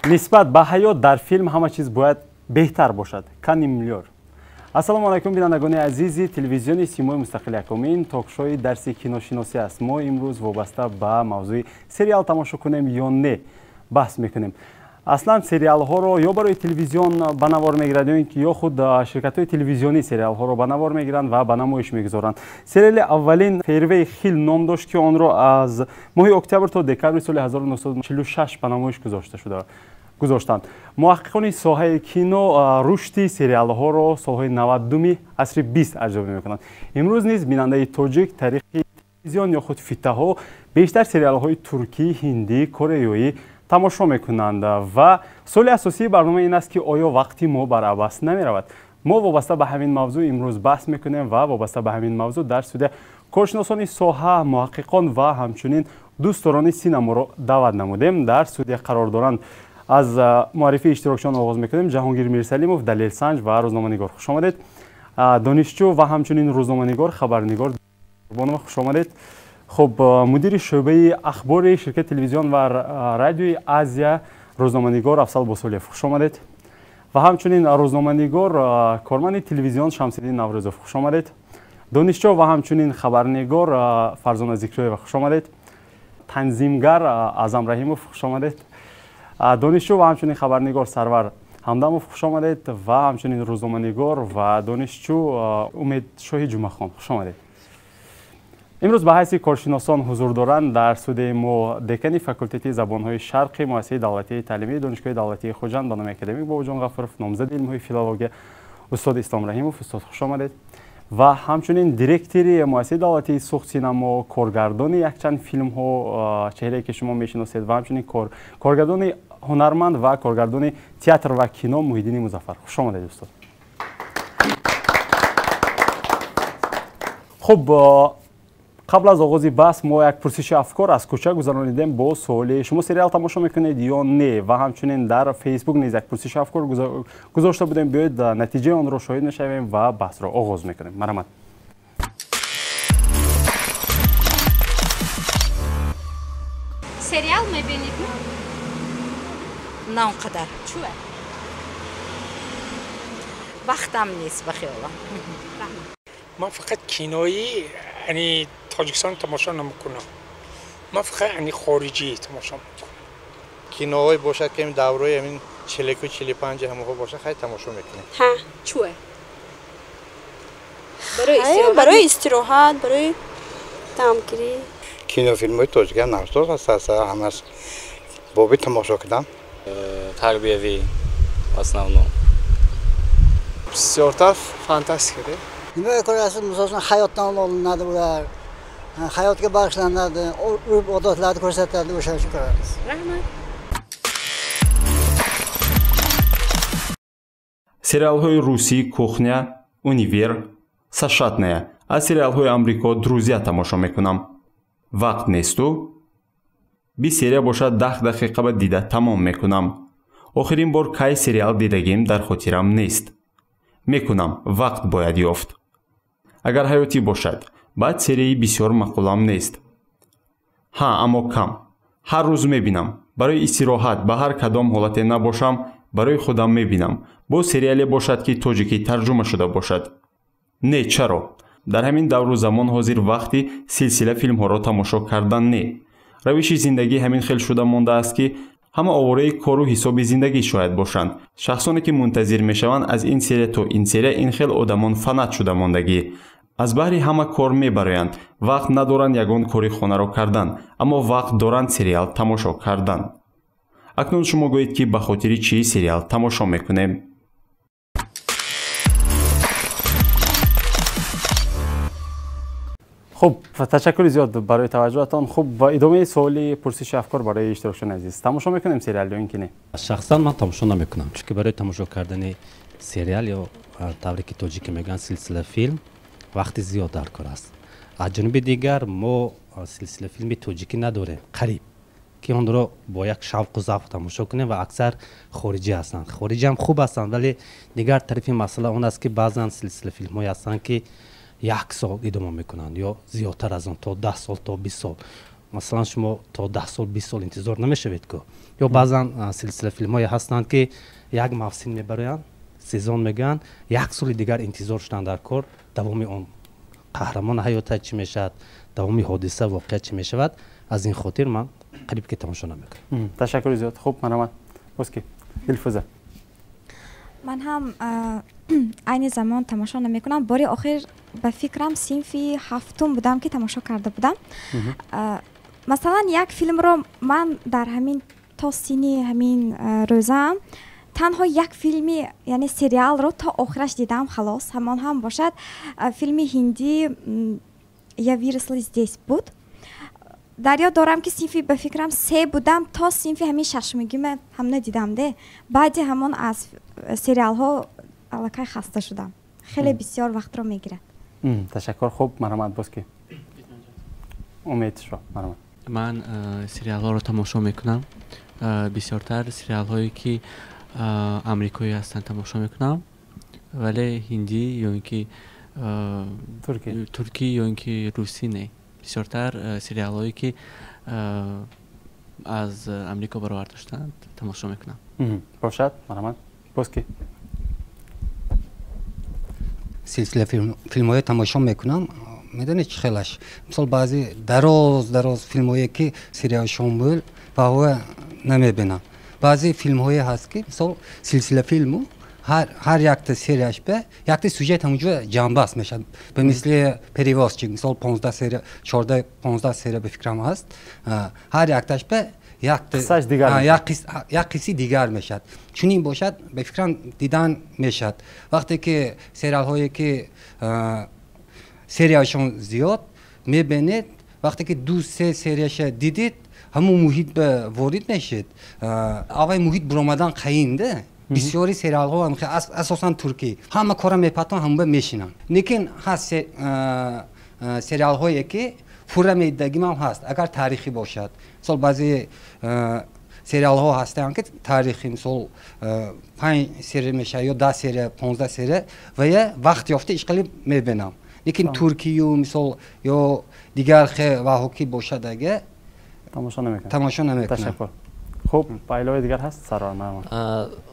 نسبت به حیات در فیلم همه چیز باید بهتر باشد. کانی میلیار. السلام علیکم بینندگان عزیزی تلویزیون سیمای مستقل یکمین تاکشوی درس کینوشناسی است. ما امروز وابسته به موضوع سریال تماشا کنیم یا نه بحث میکنیم. اصلا سریال ها رو یا برای تلویزیون به نوار میگیرند یا خود شرکت های تلویزیونی سریال ها رو به نوار میگیرند و به نمایش میگذارند. سریال اولین فیروی خیل نام داشت که آن را از ماه اکتبر تا دکمبر سال 1946 به نمایش گذاشتند. محققان ساحه کینو رشد سریال ها را سالهای 90 عصر 20 ارزیابی میکنند. امروز نیز بیننده تاجیک تاریخ تلویزیون یا خود فیته ها بیشتر سریال های ترکی، هندی، کره تماشا میکنند و سوال اساسی برنامه این است که آیا وقتی ما بر عبث نمی رود. ما وابسته به همین موضوع امروز بحث میکنیم و وابسته به همین موضوع در سوی کارشناسان ساحه، محققان و همچنین دوستداران سینما را دعوت نمودیم. در سوی قرار دارند از معرفی اشتراکشان آغاز میکنیم. جهانگیر میرسلیموف، دلیل سنج و روزنامه‌نگار خوش آمدید. دانشجو و همچنین روزنامه‌نگار، خبرنگار بانو خوش آمدید. خب مدیر شعبه اخبار شرکت تلویزیون و رادیوی آزیا روزنامه‌نگار افضل بوسولیف خوش آمدید و همچنین روزنامه‌نگار کارمند تلویزیون شمس‌الدین نوروزوف خوش آمدید. دانشجو و همچنین خبرنگار فرزانه ذکری‌ها خوش آمدید. تنظیمگر اعظم رحیموف خوش آمدید. دانشجو و همچنین خبرنگار سرور همدموف خوش آمدید و همچنین روزنامه‌نگار و دانشجو امید شاهی جمعه خان خوش آمدید. امروز به حیث کارشناسان حضور دارند در سوی ما دکان فاکولته زبان‌های شرقی مؤسسه دولتی تعلیمی دانشگاه دولتی خوجند بانو اکادمیک باباجان غفورов نامزد علم‌های فیلولوژی استاد اسلام رحیموف استاد خوش آمدید و همچنین دیرکتوری مؤسسه دولتی سوخت سینما کارگردان یک چند فیلم ها چهره که شما میشناسید و همچنین کارگردان هنرمند و کارگردان تئاتر و کینو محیدین مظفر خوش آمدید استاد. خب قبل از آغاز بحث ما یک پرسش افکار از کوچه گذراندیم با سوال شما سریال تماشا میکنید یا نه و همچنین در فیسبوک نیز یک پرسش افکار گذاشته بودیم. بیاید نتیجه آن را شاهد میشویم و بحث را آغاز میکنیم. مرحمت. سریال میبینید؟ نه اونقدر. چوه؟ وقتم نیست بخیالم. من فقط کینویی یعنی تاجیکستان تماشا نمیکنم. من فقط یعنی خارجی تماشا میکنم. کینوهای باشه که این دوره همین 42 45 همه باشه خیلی تماشا میکنیم. ها چوه؟ برای استراحت برای تمگیری. کینو فیلم های تاجیک هم نوستاد هست همه از بابی تماشا کردم. تربیوی основном. بسیارتر فانتاستیکه. Nima ko'rasiz, masalan, hayotdan olinadi ular. Hayotga bag'ishlanadi, urf-odatlarni ko'rsatadi, o'sha uchun ko'ramiz. Rahmat. سریال‌های روسی کухня, универ, сашатная. از سریال‌های آمریکا друзья تماشا میکنم. وقت نیستو؟ 20 سریال باشد 10 دقیقه بعد دیده تمام میکنم. آخرین بار کی سریال دیدگیم در خاطرم نیست. میکنم وقت باید یافت. اگر حیاتی باشد بعد سری بسیار مقولم نیست. ها اما کم. هر روز میبینم. برای استراحت به هر کدام حالت نباشم برای خودم میبینم. با سریالی باشد که تاجیکی ترجمه شده باشد. نه چرا؟ در همین دور و زمان حاضر وقتی سلسله فیلم ها را تماشا کردن نه. روش زندگی همین خیل شده مانده است که همه آواره کار و حساب زندگی شاید باشند. شخصانی که منتظر میشوند از این سری تا این سری این خیل آدمان فنت شده ماندگی. از بحری همه کار میبرند. وقت ندارند یگان کاری خانه را کردن اما وقت دارند سریال تماشا کردن. اکنون شما گویید که به خاطر چی سریال تماشا میکنیم؟ خب تشکر زیاد برای توجهتان. خب با ادامه سوالی پرسش افکار برای اشتراکشان عزیز تماشا میکنیم سریال یا اینکه نه؟ شخصا من تماشا نمیکنم چون که برای تماشا کردن سریال یا طوری که تاجیک میگن سلسله فیلم وقت زیاد در کار است. از جانب دیگر ما سلسله فیلم تاجیکی نداره قریب که اون رو با یک شوق و ذوق تماشا کنیم و اکثر خارجی هستند. خارجی هم خوب هستند ولی دیگر طرف مسئله اون است که بعضا سلسله فیلم های هستند که 1 سال ادامه میکنند یا زیادتر از اون تا 10 سال تا 20 سال. مثلا شما تا 10 سال 20 سال انتظار نمیشوید که یا بعضا سلسله فیلم های هستند که یک موسم میبرن سیزن میگن یک سال دیگر انتظار شدن در کار دوام اون قهرمان حیات چی میشد دوام حادثه واقعه چی میشود از این خاطر من قریب که تماشا نمیکنم. تشکر زیاد. خوب مرحمت. بسکی دلفوزه. من هم عین زمان تماشا نمیکنم. باری آخر به فکرم صنف هفتم بودم که تماشا کرده بودم. مثلا یک فیلم رو من در همین تا سینی همین روزم تنها یک فیلمی یعنی سریال رو تا آخرش دیدم خلاص. همان هم باشد فیلم هندی یا ویرس لیزدیس بود. در یاد دارم که صنفی به فکرم 3 بودم تا صنفی همین ششمگیم هم ندیدم ده. بعد همان از سریال ها الکی خسته شدم. خیلی بسیار وقت رو میگیره. تشکر. خوب مرحمت. بسکی امید شو. مرحمت. من سریال ها رو تماشا میکنم. بسیارتر سریال هایی که امریکایی هستن تماشا میکنم ولی هندی یا اینکه ترکی یا اینکه روسی نه. بسیارتر سریال هایی که از امریکا برآورده شدند تماشا میکنم. باشد. مرحمت. بسکی سلسله فیلم های تماشا میکنم. میدونی چه خیلیش مثلا بعضی دراز فیلم هایی که سریال شامل و هو نمیبینم. بعضی فیلم هایی هست که مثلا سلسله فیلمو هر یک تا سریش به یک تا سوژه همونجا جنبه است میشه. به مثل پریواز چی مثلا 15 سری 14 15 سری به فکرم هست. هر یک تاش به یک قصه دیگر میشد. چون این باشد به فکرم دیدن میشد. وقتی که سریال هایی که سریاشون زیاد میبینید وقتی که 2-3 سریش دیدید همون محیط به وارد نشید. آقای محیط برآمدن قیینده. بسیاری سریال ها هم اساسا ترکی همه کارا میپتن هم به میشینن. لیکن هست سریال هایی که پورا میدگیم هم هست اگر تاریخی باشد. مثلا بعضی سریال ها هستن که تاریخی مثلا 5 سری میشه یا 10 سری 15 سری و یه وقت یافته اشغالی میبینم. لیکن ترکی و مثلا یا دیگر وحوکی باشد اگه تماشا نمیکنم. تشکر. خب پایلوی دیگر هست سرار مرحمت.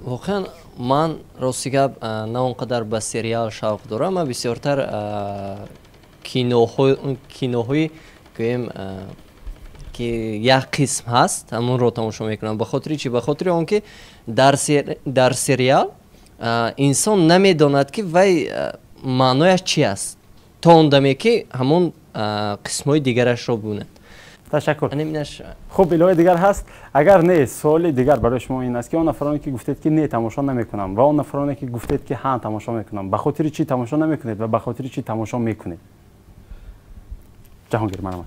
واقعا من راستی گپ نه اونقدر به سریال شوق دارم. من بسیارتر کینوهای گویم که یک قسم هست همون رو تماشا میکنم. به خاطر چی؟ به خاطر اون که در سریال انسان نمیداند که وای معنایش چی است تا اون دمی که همون قسمای دیگرش رو ببیند. تشکر. خب الهی دیگر هست. اگر نه سوال دیگر برای شما این است که اون نفرانی که گفتید که نه تماشا نمیکنم و اون نفرانی که گفتید که ها تماشا میکنم به خاطر چی تماشا نمیکنید و به خاطر چی تماشا میکنید؟ جهانگیر مرحمت.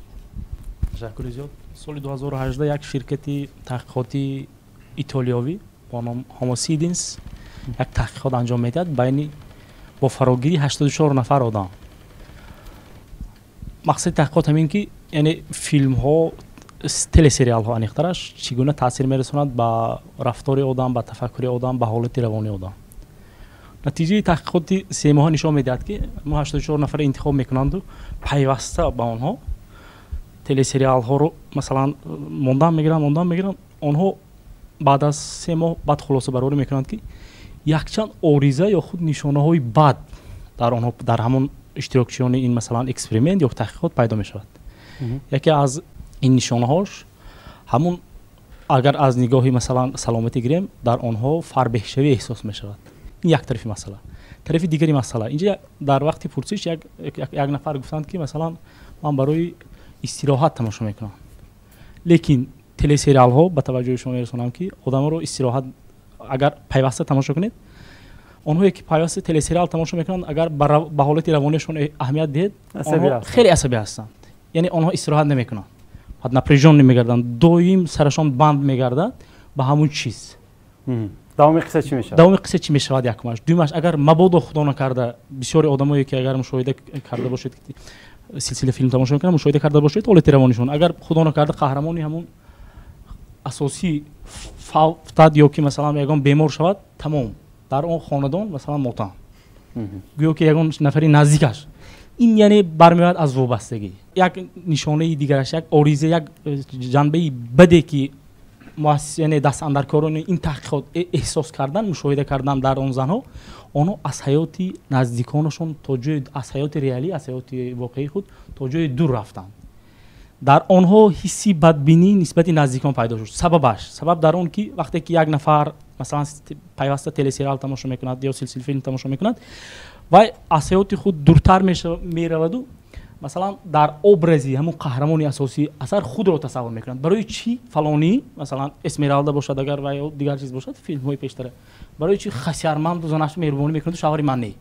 تشکر زیاد. سال 2018 یک شرکتی تحقیقاتی ایتالیایی با نام هاموسیدینس یک تحقیقات انجام میداد بین با فراگیری 84 نفر آدم. مقصد تحقیقات همین که یعنی فیلم ها تله سریال ها انیخترش چگونه تاثیر میرسوند به رفتار آدم، به تفکر آدم، به حالت روانی آدم. نتیجه تحقیقات 3 ماه نشان میدهد که ما 84 نفر انتخاب میکنند و پیوسته به آنها تله سریال ها رو مثلا ماندن میگیرن آنها بعد از 3 ماه بعد خلاصه برآوری میکنند که یکچند آریزه یا خود نشانه های بد در آنها در همون اشتراکشون این مثلا اکسپریمنت یا تحقیقات پیدا می شود. یکی از این نشانه هاش همون اگر از نگاهی مثلا سلامتی گیریم در آنها فربهشوی احساس می شود. این یک طرفی مسئله. طرف دیگری مسئله اینجا در وقت پرسش یک نفر گفتند که مثلا من برای استراحت تماشا میکنم. لیکن تله سریال ها با توجه شما میرسونم که آدم رو استراحت اگر پیوسته تماشا کنید آنهایی که پیوسته تله سریال تماشا میکنند اگر به حالت روانیشون اهمیت دهید آنها خیلی عصبی هستند. یعنی آنها استراحت نمیکنند. بعد نپریجان نمیگردند. دائم سرشان بند میگردد به همون چیز. دوام قصه چی میشه؟ دوام قصه چی میشه؟ یکمش دومش اگر مبادا خدا نکرده بسیاری آدمایی که اگر مشاهده کرده باشید که سلسله فیلم تماشا میکنن مشاهده کرده باشید حالت روانیشون اگر خدا نکرده قهرمانی همون اساسی افتاد یا که مثلا یگان بیمار شود تمام در اون خاندان مثلا موتان گویا که یگان نفری نزدیکش این یعنی برمیاد از وابستگی. یک نشانه دیگرش یک آریزه، یک جنبه بده که یعنی دست اندرکاران این تحقیقات احساس کردن، مشاهده کردن در آن زنها، آنها از حیات نزدیکانشون تا جای، از حیات ریالی، از حیات واقعی خود تا جای دور رفتن. در آنها حسی بدبینی نسبت نزدیکان پیدا شد. سبب در اون که وقتی که یک نفر مثلا پیوسته تله سریال تماشا میکند یا سلسله فیلم تماشا میکند و از حیات خود دورتر میرود و مثلا در ابرزی همون قهرمان اساسی اثر خود رو تصور میکنند. برای چی فلانی مثلا اسمرالدا باشد اگر و یا دیگر چیز باشد، فیلم های پیشتره، برای چی خسیرمند و زنش مهربانی میکنند و شوهر من نه.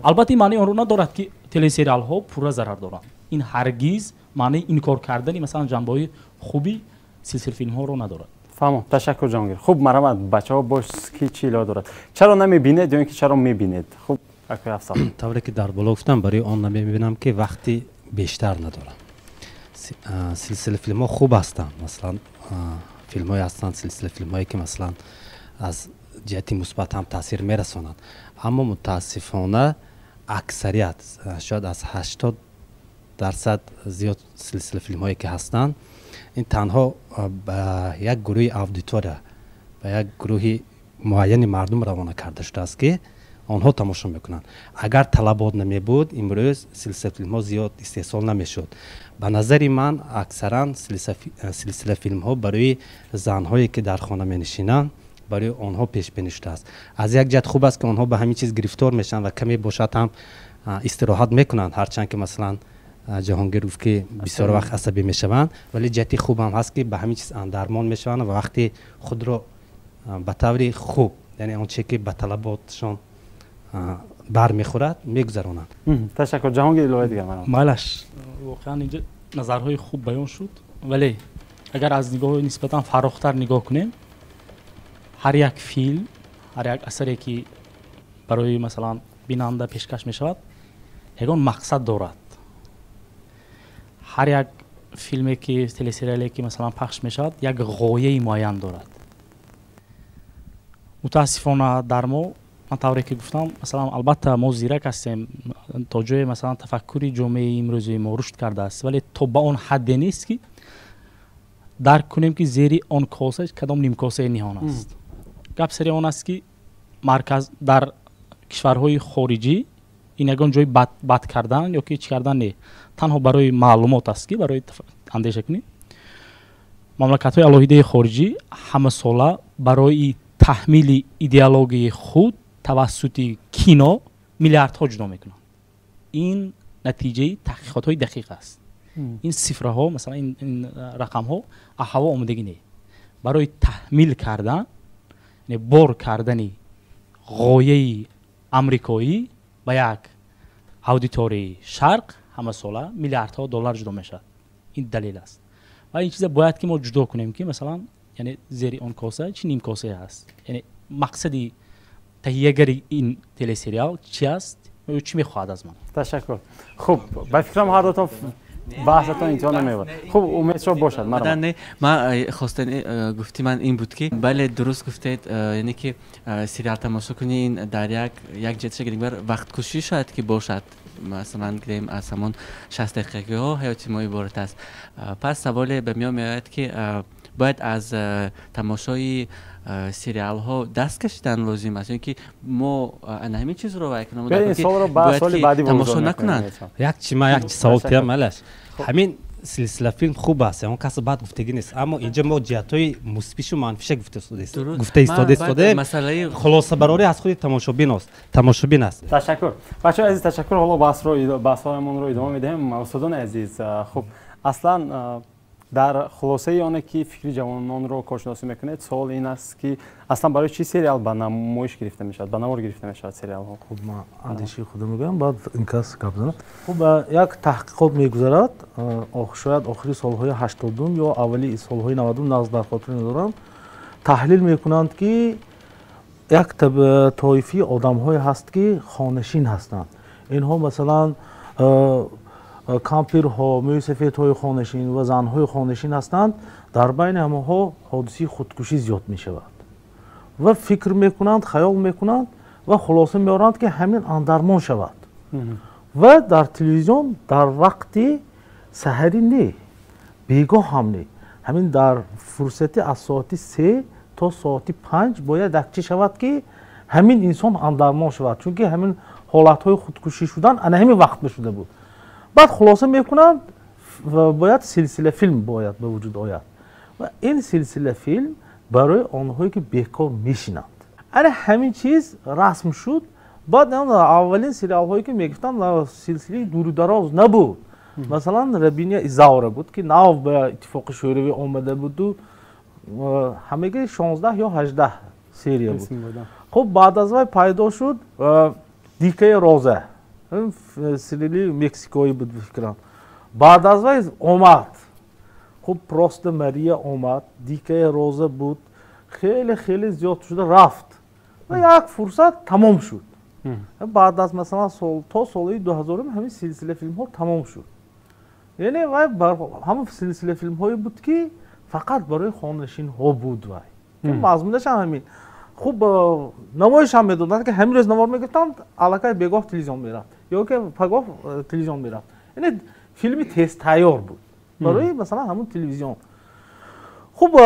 البته معنی آن رو ندارد که تله سریال ها پورا ضرر دارند. این هرگز معنی این کار کردنی مثلا جنبه های خوبی سلسله فیلم ها رو ندارد. فهمم. تشکر جهانگیر. خوب مرحمت. بچه‌ها باش کی چی لا دارد. چرا نمیبینید یا اینکه چرا میبینید؟ خوب اکو افسر. طوری که در بالا گفتم برای آن نمیبینم که وقتی بیشتر ندارم. سلسله فیلم ها خوب هستند. مثلا فیلم های هستند، سلسله فیلم هایی که مثلا از جهتی مثبت هم تاثیر میرسانند، اما متاسفانه اکثریت شاید از 80% زیاد سلسله فیلم هایی که هستند این تنها به یک گروه اودیتور، به یک گروه معین مردم روانه کرده شده است که آنها تماشا میکنند. اگر طلبات نمی بود امروز سلسله فیلم ها زیاد استحصال نمیشد. به نظر من اکثرا سلسله فیلم ها برای زنهایی که در خانه می نشینند برای آنها پیش بینی شده است. از یک جهت خوب است که آنها به همین چیز گرفتار میشن و کمی باشد هم استراحت میکنند، هرچند که مثلا جهانگیر گفت که بسیار وقت عصبی میشوند، ولی جهتی خوب هم هست که به همین چیز اندرمان میشوند و وقتی خود را به طور خوب، یعنی آنچه که به طلباتشان بر میخورد میگذرونند. تشکر. جهانگیر الهه دیگر من. مالش واقعا اینجا نظرهای خوب بیان شد، ولی اگر از نگاه نسبتا فراختر نگاه کنیم، هر یک فیلم، هر یک اثری که برای مثلا بیننده پیشکش میشود یگان مقصد دارد. هر یک فیلمی که تله سریالی که مثلا پخش میشود یک غایه معین دارد. متاسفانه در ما، من طوری که گفتم، مثلا البته ما زیرک هستیم، تا جای مثلا تفکری جامعه امروزی ما رشد کرده است، ولی تا به اون حد نیست که درک کنیم که زیر آن کاسه کدام نیم کاسه نهان است. گپ سری آن است که مرکز در کشورهای خارجی این یگان جای بد کردن یا که چی کردن نه، تنها برای معلومات است که برای اندیشه کنیم. مملکت‌های الهیده خارجی همه ساله برای تحمیل ایدئولوژی خود توسط کینو میلیاردها جدا میکنند. این نتیجه تحقیقات‌های دقیق است. این صفرها مثلا این رقم‌ها هوا آمدگی نه. برای تحمیل کردن، یعنی بار کردن غایه آمریکایی با یک اودیتوری شرق همه ساله میلیاردها دلار جدا میشه. این دلیل است. و این چیز باید که ما جدا کنیم که مثلا یعنی زیر اون کاسه چی نیم کاسه هست. یعنی مقصدی تهیه‌گری این تله سریال چی است و چی میخواد از من. تشکر. خب با فکرم هر دوتون بحثتون اینجا نمیبود. خب امید شما باشد. من خواستن گفتی من این بود که بله درست گفتید، یعنی که سریال تماشا کنین در یک جهت دیگر وقت کشی شاید که باشد، مثلا گفتیم از همون 60 دقیقه ها حیات ما عبارت است. پس سوال به میاد میاد که باید از تماشای سریال ها دست کشیدن لازم است، یعنی که ما همین چیز رو وایکنم باید تماشا نکنند. یک سوال تیم مالش همین سلسله فیلم خوب است، اون کس بعد گفتگی نیست، اما اینجا ما جهت‌های مثبتش و منفیش گفته استفاده مسئله خلاصه برای از خود تماشابین است. تشکر. بچه‌ها عزیز تشکر. حالا بحث‌هایمون رو ادامه میدیم. استادان عزیز، خب اصلا در خلاصه آنه که فکری جوانان رو کارشناسی میکنید، سوال این است که اصلا برای چی سریال به نمایش گرفته میشد، به نمایش گرفته میشد سریال ها؟ خب من اندیشه خودم میگم، بعد این کس گپ بزنم. خب یک تحقیقات میگذرد، شاید آخری سالهای 80 یا اولی سالهای 90 نقض در خاطر ندارم، تحلیل میکنند که یک طایفه آدم‌های هست که خانشین هستند. اینها مثلا کامپیرها، موسیقی‌های خانشین و زن‌های خانشین هستند. در بین همه حادثه خودکشی زیاد می شود و فکر میکنند، خیال میکنند و خلاصه میارند که همین اندرمان شود. و در تلویزیون در وقتی سحری نه بیگاه هم نه همین در فرصت از ساعت 3 تا ساعت 5 باید دکچه شود که همین انسان اندرمان شود چون که همین حالت های خودکشی شدن انا همین وقت شده بود بعد خلاصه میکنن و باید سلسله فیلم باید به وجود آید و این سلسله فیلم برای آنهایی که بیکار میشینند انا همین چیز رسم شد بعد اولین سریال هایی که میگفتن سلسله دور دراز نبود مثلا ربینیا ایزاوره بود که ناو به اتفاق شوروی آمده بود و همگی 16 یا 18 سری بود خب بعد از وی پیدا شد دیکه روزه سریالی مکزیکویی بود فکرم بعد از وی آمد خب پروست ماریا آمد دیکه روزه بود خیلی خیلی زیاد شده رفت و یک فرصت تمام شد بعد از مثلا تا سال 2000 همین سلسله فیلم ها تمام شد یعنی وای همون سلسله فیلم هایی بود که فقط برای خانشین ها بود وای مضمونش هم همین خوب نمایش هم میدادن که همین روز نمار میگفتن علاقه بگاه تلویزیون میرفت یا که پگاه تلویزیون میرفت یعنی فیلمی تست تیار بود برای مثلا همون تلویزیون خوب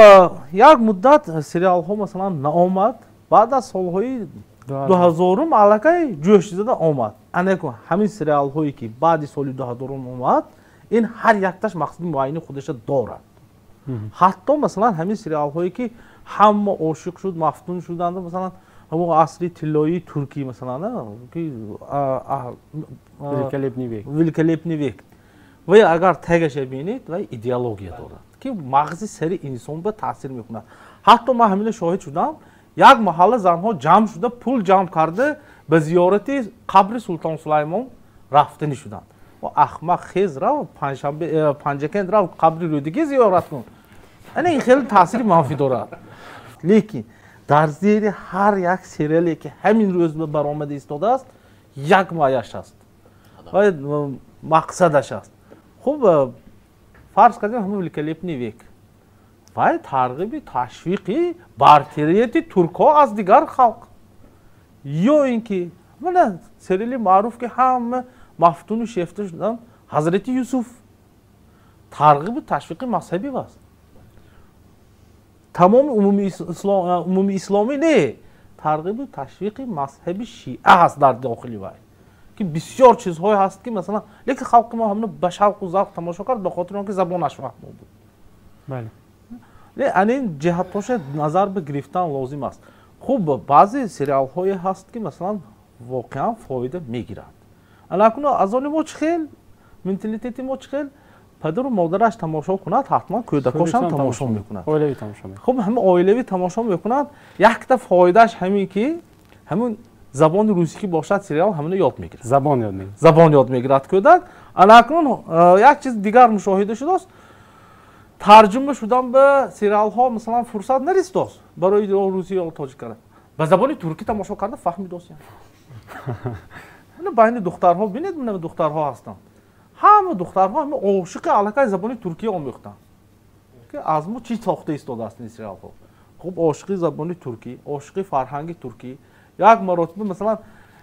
یک مدت سریال ها مثلا نآمد بعد از سالهای 2000 علاقه جوش زده آمد انکو همین سریال هایی که بعد سال 2000 آمد این هر یکتاش مقصد معین خودش دارد حتی مثلا همین سریال هایی که همه عاشق شد مفتون شدند مثلا همون عصری طلایی ترکی مثلا نه که ویلکلیپنیویک و اگر تگش ببینید و ایدئولوژی دارد که مغز سری انسان به تاثیر میکنه حتی ما همین شاهد شدم یک محل زنها جمع شده پول جمع کرده به زیارت قبر سلطان سلیمان رفتنی شدند و احمق خیز را پنجکند را قبر رودکی زیارت کن این خیلی تاثیر منفی دارد لیکن در زیر هر یک سریالی که همین روز به برآمده ایستاده است یک مایش است و مقصدش است خوب فرض کردیم همون ویلکلیپنیویک و ترغیب تشویقی برتریت ترک‌ها از دیگر خلق یا اینکه من سریالی معروف که همه مفتون و شیفته شدن حضرت یوسف ترغیب تشویق مذهبی است تمام عمومی اسلامی نه ترغیب تشویق مذهبی شیعه هست در داخلی وای که بسیار چیزهای هست که مثلا لیکن خلق ما همون به شوق و ذوق تماشا کرد به خاطر اینکه زبانش فهم بود بله این جهتاش نظر به گرفتن لازم است خوب بعضی سریال های هست که مثلا واقعا فایده میگیرند الان از آن ما چخیل منتالیتی ما چخیل پدر و مادرش تماشا کند حتما کودکاش هم تماشا میکند اولیوی تماشا میکند خب همه اولیوی تماشا میکند یک تا فایدهش همین که همون زبان روسی که باشد سریال همون یاد میگیرد زبان یاد میگیرد کودک الان یک چیز دیگر مشاهده شده است ترجمه شدن به سریال ها مثلا فرصت نرسید است برای روسی یا تاجیک کردن به زبان ترکی تماشا کرده فهمید است یعنی بین دخترها ببینید من دخترها هستند همه دخترها همه عاشق علاقه زبان ترکی آموختند که از ما چی ساخته ایستاده است این سریال ها خب عاشق زبان ترکی عاشق فرهنگ ترکی یک مرتبه مثلا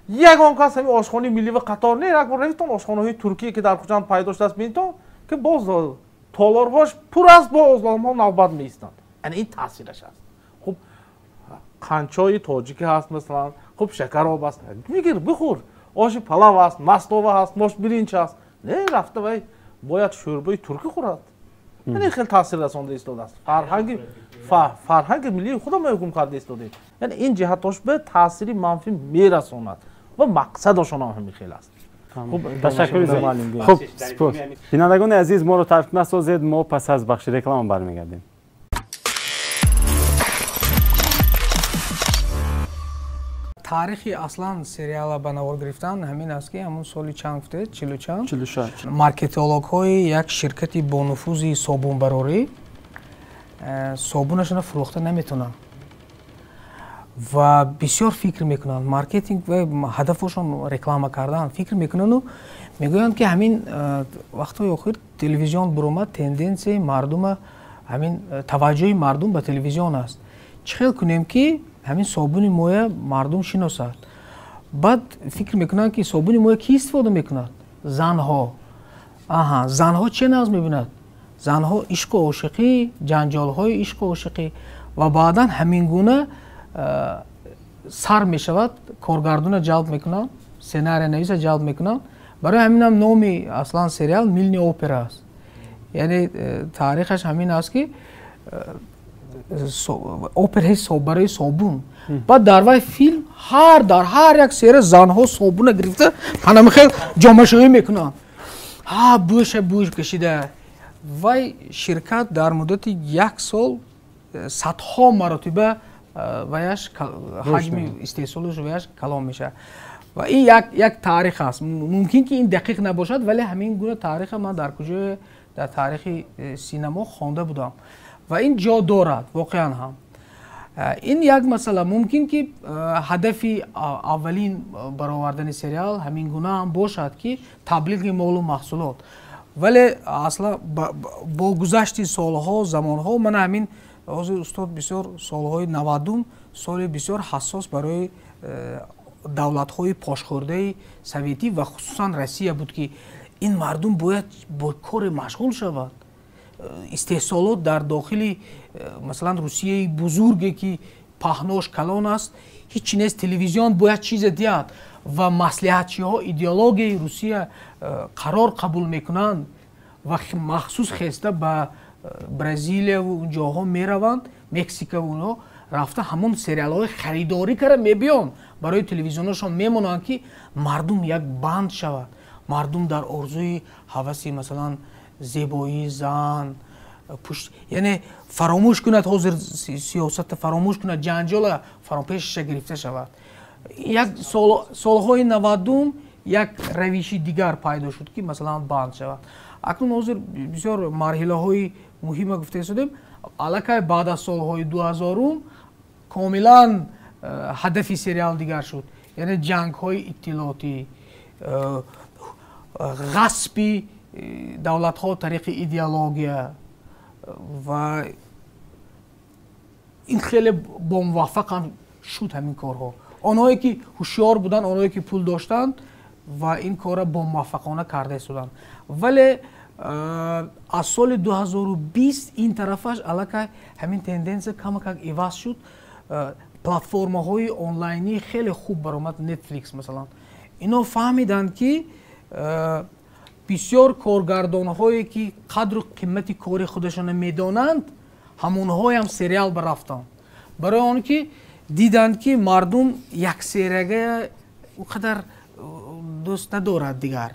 یگان کس همین آشخانه ملی و قطار نه یک بار رفتم آشخانه‌های ترکی که در خوجند پیدا شده است ببینید که باز تالارهاش پر از بازارها نوبت می‌ایستند یعنی این تاثیرش است خب قنچای تاجیکی هست مثلا خب شکراب است میگیر بخور آش پلاو است مستوه هست ماش برنج است نه رفته وای باید شوربه ترکی خورد یعنی خیلی تاثیر رسانده ایستاده است فرهنگ ملی خودم حکم کرده ایستاده یعنی این جهتاش به تاثیری منفی میرساند و مقصدشون هم همین خیلی است تشکر زیاد. خب سپاس. بینندگان عزیز ما رو ترک نسازید ما پس از بخش رکلام برمیگردیم. تاریخی اصلا سریال با نوار گرفتن همین است که همون سالی چند گفته 46 مارکتولوگ های یک شرکتی با نفوذی صابون براری صابونشون فروخته نمیتونن و بسیار فکر میکنن مارکتینگ و هدفشون رکلام کردن فکر میکنن و میگویند که همین وقتهای اخیر تلویزیون برومد تندنسی مردم همین توجه مردم به تلویزیون است چه کنیم که همین صابون مویه مردم شناسد بعد فکر میکنن که صابون موی کی استفاده میکنند؟ زنها. زنها چه ناز میبیند؟ زنها عشق و عاشقی، جنجال های عشق و عاشقی و بعدا همین گونه سر میشود، کارگردان جلب میکنن، سناریو نویس جلب میکنن. برای همین هم نامی اصلا سریال میلنی اوپرا است. یعنی تاریخش همین است که اوپرای برای صابون. بعد در وای فیلم در هر یک سری زنها صابون گرفته همه خیلی جامعه شویی میکنن. بوش کشیده. وای شرکت در مدت 1 سال صدها مرتبه ویش حجم استحصالش ویش کلان میشه. و این یک تاریخ است. ممکن که این دقیق نباشد ولی همین گونه تاریخ من در کجای در تاریخ سینما خوانده بودم و این جا دارد واقعا هم. این یک مسئله ممکن که هدف اولین برآوردن سریال همین گونه هم باشد که تبلیغ معلوم محصولات، ولی اصلا با گذشت سالها زمانها من همین حضور استاد بسیار سالهای 90 سال بسیار حساس برای دولت‌های پاشخورده سوویتی و خصوصا روسیه بود که این مردم باید با کار مشغول شود. استحصالات در داخل مثلا روسیه بزرگی که پهناش کلان است هیچ چیز تلویزیون باید چیز دید و مصلحتچی ها ایدئولوژی روسیه قرار قبول میکنند و مخصوص خسته به برزیل و اونجاها میروند، مکزیک و اونها رفته همون سریال های خریداری کرده میبیان برای تلویزیونشون میمونند که مردم یک بند شود، مردم در آرزوی هوسی مثلا زیبایی زن پشت، یعنی فراموش کند حاضر سیاست، فراموش کند جنجال فراموشش گرفته شود. یک سالهای 90 یک روشی دیگر پیدا شد که مثلا بند شود. اکنون حاضر بسیار مرحله های مهم گفته شدیم. الکی بعد از سالهای 2000 کاملا هدف سریال دیگر شد، یعنی جنگ های اطلاعاتی، غصبی دولت ها طریق ایدئولوژی و این خیلی با موفق هم شد همین کارها. آنهایی که هوشیار بودن، آنهایی که پول داشتند و این کار با موفقانه کرده شدند. ولی از سال 2020 این طرفش الکی همین تندنس کم عوض شد. پلتفرم های آنلاینی خیلی خوب برآمد، نتفلیکس مثلا. اینا فهمیدن که بسیار کارگردان هایی که قدر و قیمت کار خودشان میدانند همونها هم سریال برفتند، برای آنکه دیدند که مردم یک سریال اونقدر دوست ندارد دیگر.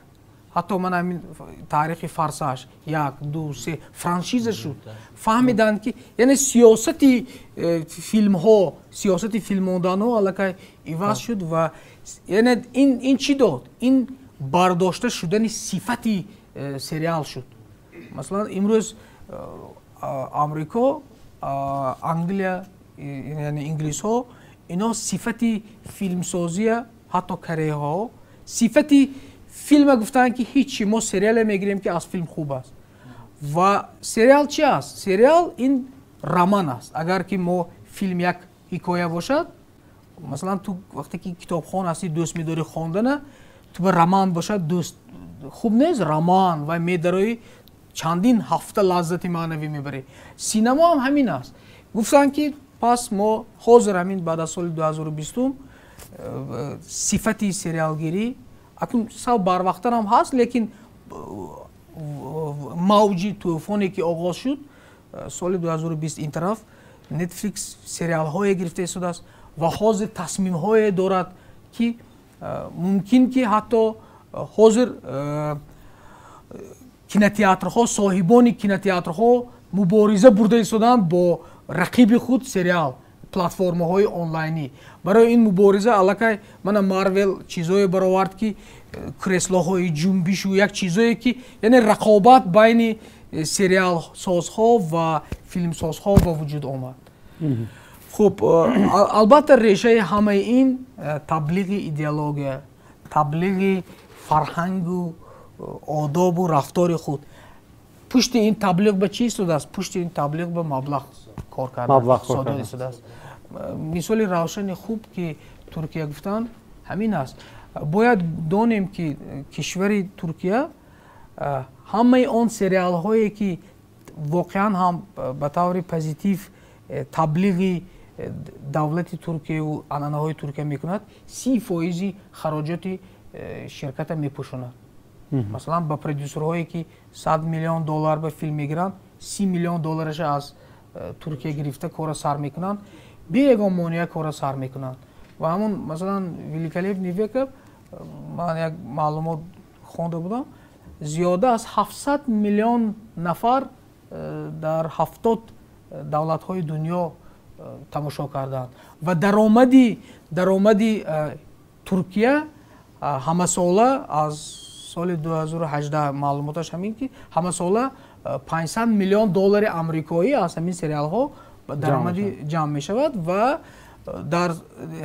حتی من همین تاریخ فرساش 1، 2، 3 فرانچیزه شد. فهمیدند که یعنی سیاستی فیلم ها، سیاستی فیلموندان ها الکی عوض شد و یعنی این چی داد؟ این برداشته شدن صفتی سریال شد. مثلا امروز آمریکا، انگلیا، یعنی انگلیس ها اینا صفتی فیلمسازی، حتی کره ها صفتی فیلم گفتن که هیچی، ما سریال میگیریم که از فیلم خوب است. و سریال چی است؟ سریال این رمان است. اگر که ما فیلم یک حکایه باشد، مثلا تو وقتی که کتابخوان هستی دوست می‌داری خواندن، تو به رمان باشد دوست خوب نیست رمان و می‌داری چندین هفته لذت معنوی میبری. سینما هم همین است. گفتن که پس ما حاضر همین بعد از سال 2020 صفتی سریالگیری اکنون سال بر وقتن هم هست، لیکن موجی طوفانی که آغاز شد سال 2020 این طرف نتفلیکس سریال های گرفته شده است و حاضر تصمیم های دارد که ممکن که حتی حاضر کینوتئاترها، صاحبان کینوتئاترها مبارزه برده شدند با رقیب خود سریال پلتفرم های آنلاینی. برای این مبارزه الکی من مارول چیزای برآورد که کرسلاهای جنبش و یک چیزایی که یعنی رقابت بین سریال سازها و فیلم سازها به وجود آمد. خب البته ریشه همه این تبلیغ ایدئولوژی، تبلیغ فرهنگ و آداب و رفتار خود. پشت این تبلیغ به چی شده است؟ پشت این تبلیغ به مبلغ کار کردن صادر شده است. مثال روشن خوب که ترکیه گفتن ҳамин аст. Бояд донем ки кишвари Туркия ҳамаи он сериалҳое ки воқеан ҳам ба таври позитив таблиғи давлати Туркияву анъанаҳои Туркия мекунад, 30% хароҷоти ширката мепӯшонад. Масалан ба продюсерҳое ки $100 миллион ба филм мегиранд, $30 миллион аз Туркия гирифта кора сар мекунанд, беягон монеа кора сар мекунанд. Ва ҳамон масалан великолепный века ман як маълумот хонда будам, зиёда аз 700 миллион нафар дар 70 давлатҳои дунё тамошо карданд ва даромади Туркия ҳамасола аз соли 2018 маълумоташ ҳамин ки ҳамасола $500 миллион амрикоӣ аз ҳамин сериалҳо даромади ҷамъ мешавад ва дар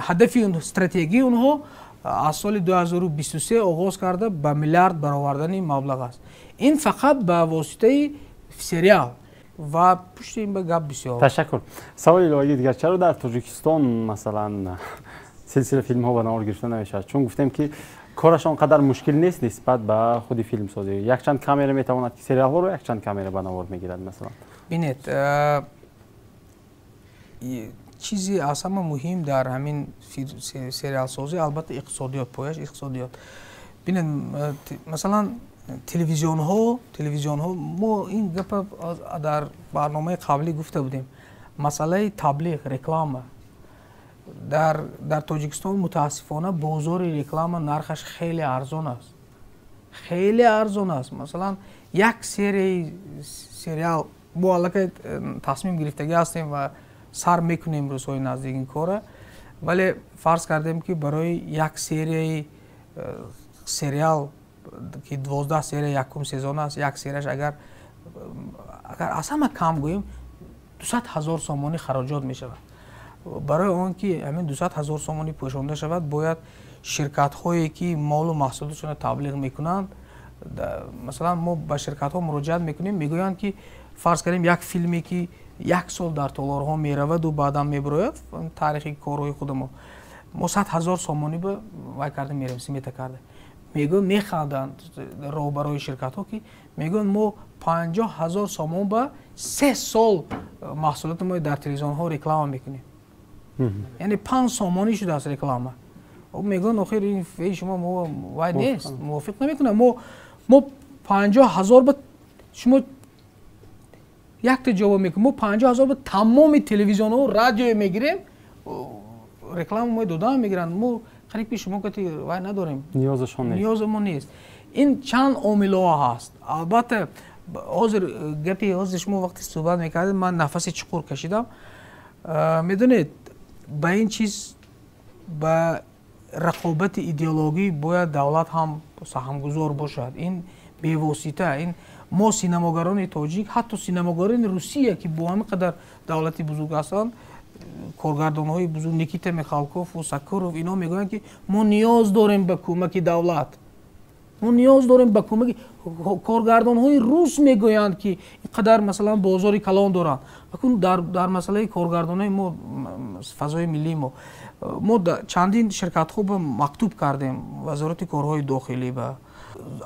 ҳадафи стратегии онҳо аз соли 2023 оғоз карда ба миллиард баровардани маблағ аст. Ин фақат ба воситаи сериал ва пушти ин ба гап бисёр. Ташаккур. Саволи иловагӣ дигар, чаро дар Тоҷикистон масалан силсила филмҳо ба навор гирифта намешавад? Чун гуфтем ки кораш он қадар мушкил нест нисбат ба худи филмсозӣ. Якчанд камера метавонад ки сериалҳоро якчанд камера ба навор мегирад масалан. Бинед, чизи аз ҳама муҳим дар ҳамин сериалсозӣ албатта иқтисодиёт, пояш иқтисодиёт. Бинед, масалан телевизионҳо мо ин гапа дар барномаи қаблӣ гуфта будем. Масъалаи таблиғ, реклама дар Тоҷикистон мутаассифона бозори реклама нархаш хеле арзон аст. Хеле арзон аст. Масалан як серияи сериал мо аллакай тасмим гирифтагӣ ҳастем ва сар мекунем рӯзҳои наздик ин кора, вале фарз кардем ки барои як серияи сериал ки 12 серия якум сезон аст, як серияш агар аз ҳама кам гӯем 200 000 сомонӣ хароҷот мешавад. барои он ки ҳамин 200 000 сомонӣ пӯшонда шавад, бояд ширкатҳое ки молу маҳсулоташонро таблиғ мекунанд, масалан мо ба ширкатҳо муроҷиат мекунем, мегӯянд ки фарз кардем як филме ки як сол дар толорҳо мераваду баъдан мебирояд, таърихи корҳои худамо, мо 100 000 сомонӣ ба вай карда мерем, смета карда. Мегӯянд механданд роҳбарои ширкатҳо ки мегӯянд мо 50 000 сомон ба 3 сол маҳсулоти мо дар телевизионҳо реклама мекунем. Яъне 5 сомонӣ шудааст реклама. мегӯянд охир ин феи шумо мо вай нест, мувофиқ намекунам. Мо 50 000 ба шумо якта ҷавоб мекунем, мо 50 000 ба тамоми телевизионҳо, радио мегирем, реклама мо дода мегиранд. мо қариби шумо гати вай надорем. Ниёз мо нест. ин чанд омилҳо ҳаст. Албатта ҳозир гапи ҳозир шумо вақти суҳбат мекардед, ман нафаси чуқур кашидам. Медонед, ба ин чиз ба рақобати идеологӣ бояд давлат ҳам саҳмгузор бошад. Ин бевосита, ин мо синамогарони тоҷик, ҳатто синамогарони Русия ки бо ҳамин қадар давлати бузург ҳастанд, коргардонҳои бузург Никита Михалкову, Сакуров, ино мегӯянд ки мо ниёз дорем ба кӯмаки давлат. мо ниёз дорем ба кӯмаки коргардонҳои рус мегӯянд ки ин қадар масалан бозори калон доранд. акун дар масъалаи коргардонҳои мо фазои миллии мо чандин ширкатҳо ба мактуб кардем, вазорати корҳои дохилӣ ба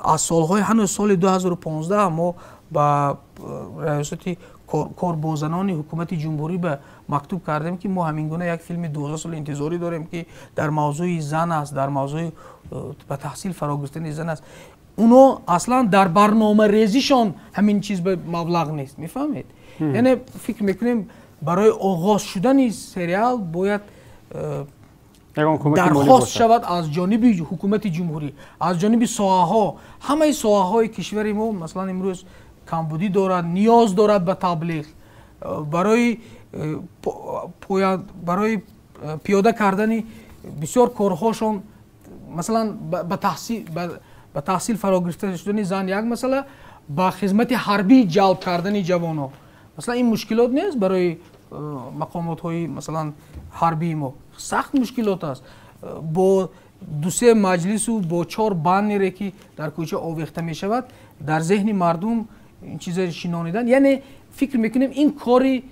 аз солҳои ҳанӯз соли 2015 мо ба раёсати корбозанони ҳукумати ҷумҳурӣ ба мактуб кардем ки мо ҳамин гуна як филми 12 соли интизорӣ дорем ки дар мавзӯи зан аст, дар мавзӯи ба таҳсил фаро гирифтани зан аст. уно аслан дар барномарезишон ҳамин чиз ба маблағ нест, мефаҳмед? яъне фикр мекунем барои оғоз шудани сериал бояд дархост шавад аз ҷониби ҳукумати ҷумҳурӣ, аз ҷониби соҳаҳо, ҳамаи соҳаҳои кишвари мо масалан имрӯз камбудӣ дорад, ниёз дорад ба таблиғ, барои пиёда кардани бисёр корҳошон, масалан ба таҳсил фаро гирифта шудани зан як масъала, ба хизмати ҳарбӣ ҷалб кардани ҷавонҳо. масалан ин мушкилот нест барои мақомотҳои масалан ҳарбии мо, сахт мушкилот аст. бо 2-3 маҷлису бо 4 баннере ки дар кӯча овехта мешавад, дар зеҳни мардум ин чиза шинонидан, яъне фикр мекунем ин кори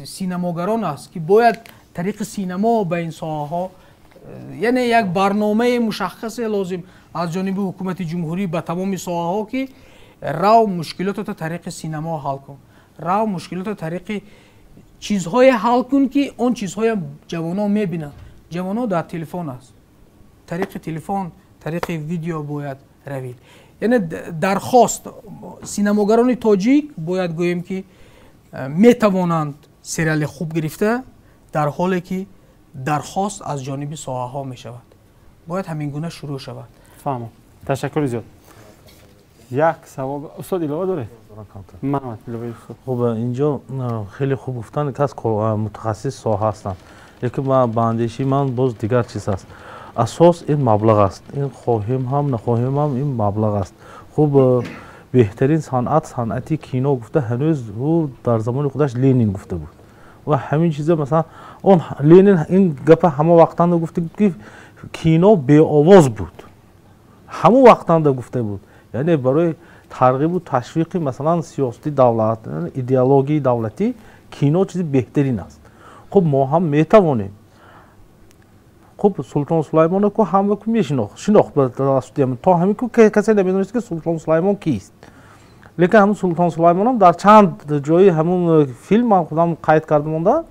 синамогарон аст ки бояд тариқи синамо ба ин соҳаҳо یعنی یک برنامه مشخص لازم از جانب حکومت جمهوری به تمام ساحه‌ها که راو مشکلات تا طریق سینما حل کن، راو مشکلات تا طریق چیزهای حل کن که اون چیزهای جوانان میبینن. جوانان در تلفن است، طریق تلفن، طریق ویدیو باید روید. یعنی درخواست سینماگران تاجیک باید گوییم که میتوانند سریال خوب گرفته در حالی که درخواست از جانب ساحه ها می شود. باید همین گونه شروع شود. فهمم. تشکر زیاد. یک سوال استاد ایلوا داره؟ محمد ایلوا. خب اینجا خیلی خوب گفتن که از متخصص ساحه هستن. یکی با اندیشه من باز دیگر چیز است. اساس این مبلغ است. این خواهیم هم نخواهیم هم این مبلغ است. خب بهترین صنعتی کینو گفته هنوز او در زمان خودش لنین گفته بود و همین چیزا مثلا اون لنین این گپ همه وقتان گفته که کینو بی آواز بود، همه وقتان گفته بود. یعنی برای ترغیب و تشویق مثلا سیاسی دولت، ایدئولوژی دولتی کینو چیز بهترین است. خب ما هم میتوانیم. خب سلطان سلیمان کو همه کو میشناخت تا همین کو کسی نمیدونست که سلطان سلیمان کیست. لیکن همون سلطان سلیمان هم در چند جایی همون فیلم من خودم قید کردم اونجا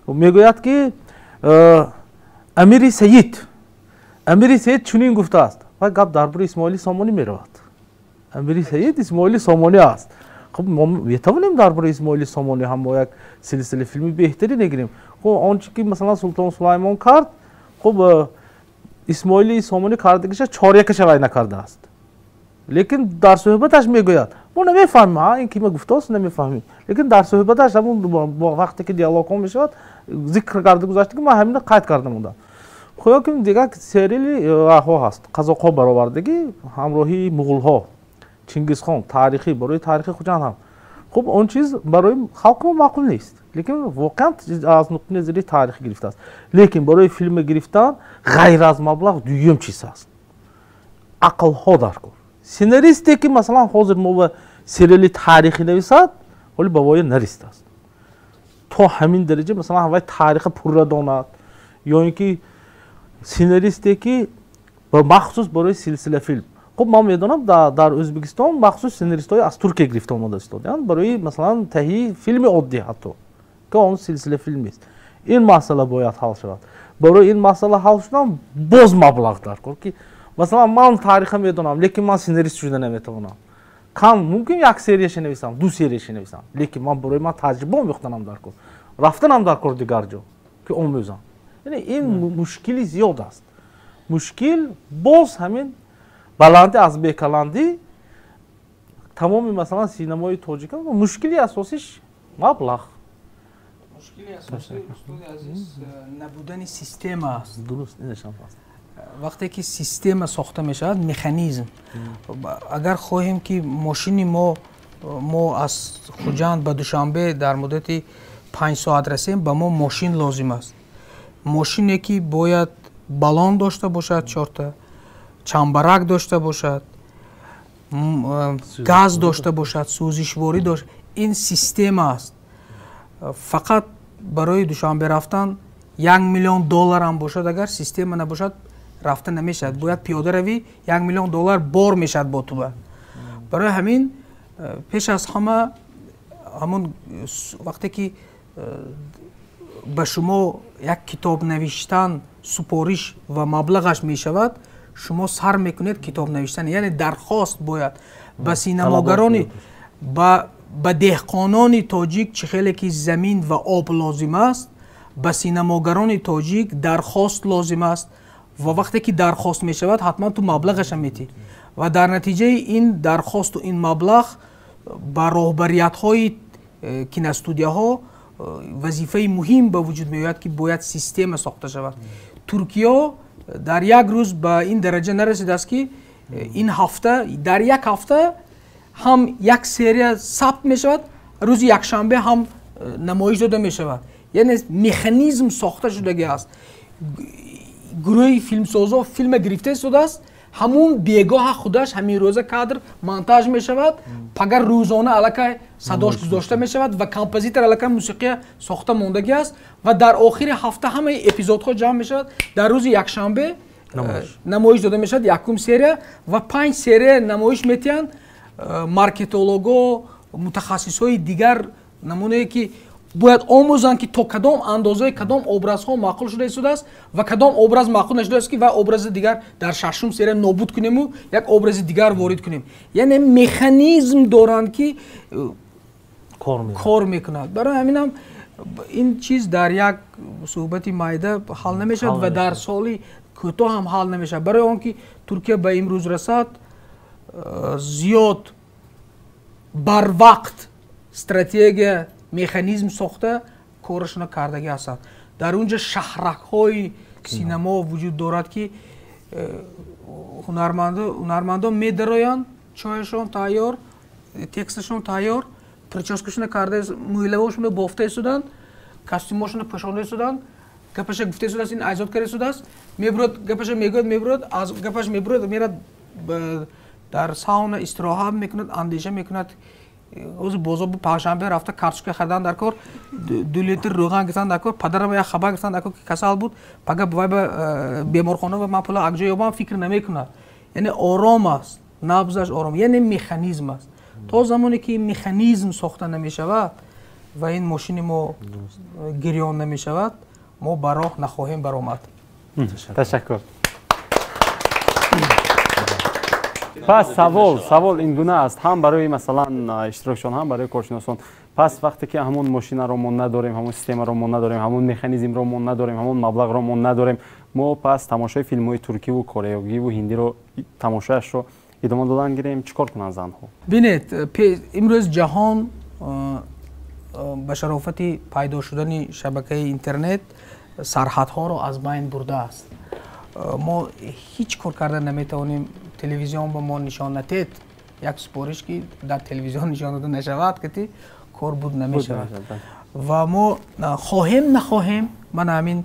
میگوید که امیر سید چنین گفته است و گپ درباره اسماعیل سامانی میرود. امیر سید اسماعیل سامانی است. خب ما میتوانیم درباره اسماعیل سامانی هم با یک سلسله فیلمی بهتری نگیریم. خب آنچه که مثلا سلطان سلیمان کرد، خب اسماعیل سامانی کردگیش 4-1 وای نکرده است. لیکن در صحبتش میگوید ما نمیفهمیم، این که ما گفته است نمیفهمیم، لیکن در صحبتش همون وقتی که دیالوگ میشود ذکر کرده گذاشته که ما همین قید کردم اونجا. خب که دیگه سریالی ها هست، قزاق‌ها برآوردگی همراهی مغول‌ها، چنگیزخان، تاریخی برای تاریخ خوجان هم. خب اون چیز برای خلق ما معقول نیست، لیکن واقعا از نقطه نظری تاریخ گرفته است. لیکن برای فیلم گرفتن غیر از مبلغ دویم چیز است. عقل ها در کار. سیناریستی که مثلا حاضر ما سریال تاریخی نویسد ولی بابای نریسته است. تا همین درجه مثلا هوای تاریخ پر را داند، یا اینکه سیناریستی که با مخصوص برای سلسله فیلم. خب ما میدونم در ازبکستان مخصوص سیناریست‌های از ترکیه گرفته آمده است. یعنی برای مثلا تهیه فیلم عادی حتی که اون سلسله فیلم است. این مسئله باید حل شود. برای این مسئله حل شدن باز مبلغ در کار که مثلا من تاریخ میدونم لیکن من سیناریست شده نمیتونم. کم ممکن یک سریش نویسم، 2 سریش نویسم، لیکن من برای من تجربه میخونم در کار. رفتنم در کار دیگر جا که آموزم. یعنی این مشکلی زیاد است. مشکل باز همین بلندی از بیکلندی تمام مثلا سینمای تاجیکستان مشکلی اساسیش مبلغ. مشکلی اساسی استاد عزیز نبودن سیستم است. درست اینشان هست. وقتی که سیستم ساخته می شود، مکانیزم، اگر خواهیم که ماشین ما از خوجند به دوشنبه در مدت 5 ساعت رسیم، به ما ماشین لازم است. ماشینی که باید بالون داشته باشد، 4 تا چنبرک داشته باشد، گاز داشته باشد، سوزشواری داشته. این سیستم است. فقط برای دوشنبه رفتن $1,000,000 هم باشد، اگر سیستم نباشد رفته نمیشد. باید پیاده روی $1,000,000 بار میشد با تو. برای همین پیش از همه همون وقتی که به شما یک کتاب نوشتن سپارش و مبلغش می شود، شما سر میکنید کتاب نوشتن. یعنی درخواست باید به سینماگران، به دهقانان تاجیک چه خیلی که زمین و آب لازم است، به سینماگران تاجیک درخواست لازم است و وقتی که درخواست می شود حتما تو مبلغش هم میتی و در نتیجه این درخواست و این مبلغ به راهبریت های کیناستودیوها وظیفه مهم به وجود میاد که باید سیستم ساخته شود. ترکیه در یک روز به این درجه نرسیده است که این هفته در یک هفته هم یک سری ثبت می شود، روز یکشنبه هم نمایش داده می شود. یعنی مکانیزم ساخته شده است. گروه فیلمسازا فیلم گرفته شده است، همون بیگاه خودش همین روزه کادر مونتاژ می شود، پگر روزانه الکه садош гузошта мешавад ва композитор аллакам мусиқия сохта мондагӣ аст ва дар охири ҳафта ҳамаи эпизодҳо ҷамъ мешавад дар рӯзи якшанбе намоиш дода мешавад якум серия ва 5 серия намоиш метиҳанд маркетолого мутахассисҳои дигар намунае ки бояд омӯзанд ки то кадом андозаи кадом образҳо маъқул шуда истодааст ва кадом образ маъқул нашудааст ки ва образи дигар дар шашум серия нобуд кунему як образи дигар ворид кунем яъне механизм доранд ки кор мекунад барои ҳаминам ин чиз дар як суҳбати майда ҳал намешавад ва дар соли кӯтоҳ ҳам ҳал намешавад барои он ки туркия ба имрӯз расад зиёд барвақт стратегия механизм сохта корашона кардагӣ ҳастанд дар унҷа шаҳракҳои синемо вуҷуд дорад ки ҳунармандон медароянд чойашон тайёр тексташон тайёр прическашона карда мӯйлавошона бофта истоданд костюмошона пӯшонда истоданд гапаша гуфта истодааст ин айзод карда истодааст мебурад гапаша мегӯяд мебурад аз гапаш мебурад мерад дар сауна истироҳат мекунад андеша мекунад ҳозир бозор панҷшанбе рафта карточка харидан дар кор 2 литр рӯған гирифтан дар кор падарам як хабар гирифтан дар кор ки касал буд пага вай ба беморхона ва ман пула акҷо ёбам фикр намекунад яъне ором аст набзаш ором яъне механизм аст то замоне ки механизм сохта намешавад ва ин мошини мо гирён намешавад мо ба роҳ нахоҳем баромад. Ташаккур. پس سوال این گونه است هم برای مثلا اشتراکشان هم برای کارشناسان پس وقتی که همون ماشین رو ما نداریم همون سیستم رو ما نداریم همون مکانیزم رو ما نداریم همون مبلغ رو ما نداریم ما پس تماشای فیلم های ترکی و کره‌ای و هندی رو تماشایش رو ادامه دادن گیریم چیکار کنن زنها ببینید امروز جهان به شرافت پیدا شدن شبکه اینترنت سرحدها رو از بین برده است ما هیچ کار کردن نمیتوانیم تلویزیون به ما نشان ندهد یک سپارش که در تلویزیون نشان داده نشود که کار بود نمیشود و ما خواهیم نخواهیم من همین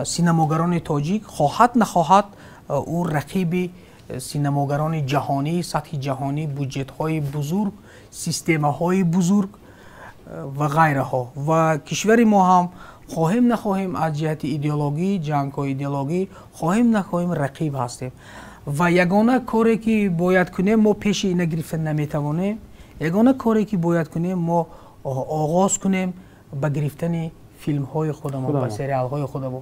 سینماگران تاجیک خواهد نخواهد او رقیب سینماگران جهانی سطح جهانی بودجت های بزرگ سیستم های بزرگ و غیره ها و کشور ما هم خواهیم نخواهیم از جهت ایدئولوژی جنگ های ایدئولوژی خواهیم نخواهیم رقیب هستیم و یگانه کاری که باید کنیم ما پیش اینا گرفتن نمیتوانیم یگانه کاری که باید کنیم ما آغاز کنیم به گرفتن فیلم های خودمون با سریال های خودمون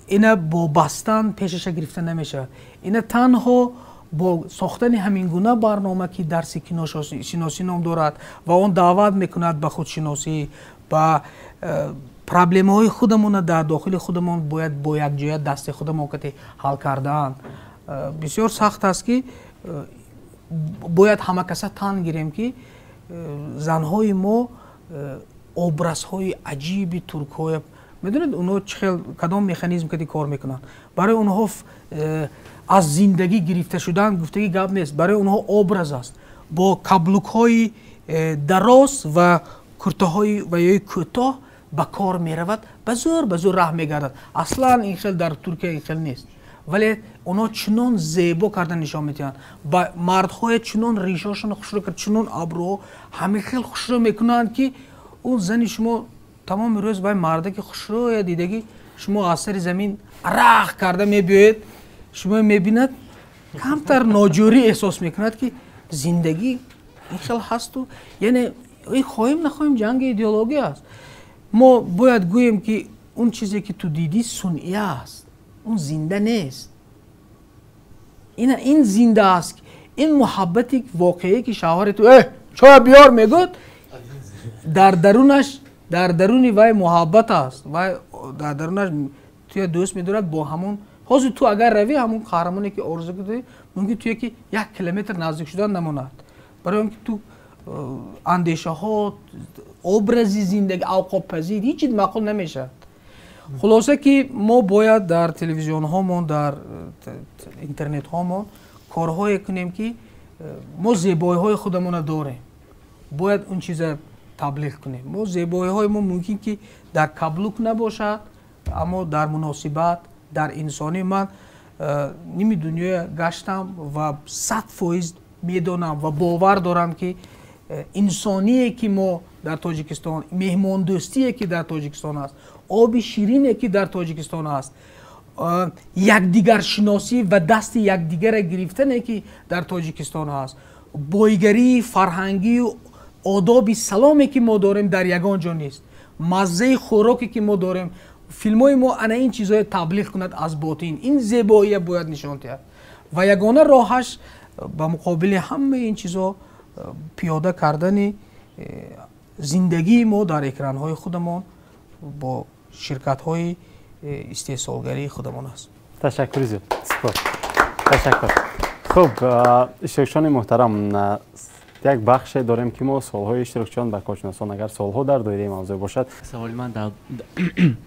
اینا با بستن پیشش گرفتن نمیشه اینا تنها با ساختن همین گونه برنامه که درس کینوشناسی نام دارد و اون دعوت میکند به خودشناسی با پرابلم های خودمون در داخل خودمون باید با یک جای دست خودمون که حل کردن بسیار سخت است که باید همه کسا تن گیریم که زنهای ما образهای عجیبی ترک های میدونید اونها چه کدام مکانیزم که کار میکنن برای اونها از زندگی گرفته شدن گفتگی گپ نیست برای اونها obraz است با کابلوک های دراز و کرته های و یا کوتاه به کار میرود به زور راه میگردد اصلا این خیل در ترکیه این خیل نیست ولی اونا چنان زیبا کردن نشان میدن با مردهای چنان ریشاشون خوشرو کرد چنان ابرو همه خیل خوشرو میکنند که اون زنی شما تمام روز با مرده که خوشرو یا دیدگی شما از سر زمین رخ کرده میبیاید شما میبیند کمتر ناجوری احساس میکند که زندگی این خیل هست و یعنی این خواهیم نخواهیم جنگ ایدئولوژی است ما باید گوییم که اون چیزی که تو دیدی صنعی است اون زنده نیست این زنده است این محبتی واقعی که شوهر تو چای بیار میگود در درونی وای محبت است وای در درونش توی دوست میدارد با همون حاضر تو اگر روی همون قهرمانی که آرزو کردی ممکن توی که 1 کیلومتر نزدیک شدن نماند برای اینکه تو اندیشه ها образи زندگی اوقات پذیر هیچ چیز معقول نمیشه خلاصه که ما باید در تلویزیون هامون در اینترنت هامون کارهایی کنیم که ما زیبایی های خودمون داریم باید اون چیزا تبلیغ کنیم ما زیبایی های ما ممکن که در کابلوک نباشد اما در مناسبت در انسانی من نیمی دنیا گشتم و 100% میدونم و باور دارم که انسانیه که ما در تاجیکستان، مهمان دوستیه که در تاجیکستان است، آب شیرینه که در تاجیکستان است، یکدیگر شناسی و دست یکدیگر گرفتنه که در تاجیکستان است، بایگری فرهنگی و آداب سلامی که ما داریم در یگان جا نیست، مزه خوراکی که ما داریم. فیلم های ما انا این چیزهای تبلیغ کند از باطن، این زیبایی باید نشان دهد و یگانه راهش به مقابل همه این چیزها پیاده کردن زندگی ما در اکران های خودمان با شرکت های استحصالگری خودمان است. تشکر زیاد. تشکر. خب اشتراکچیان محترم، یک بخش داریم که ما سالهای اشتراکچیان به کارشناسان اگر سالها در دایره موضوع باشد. سوال من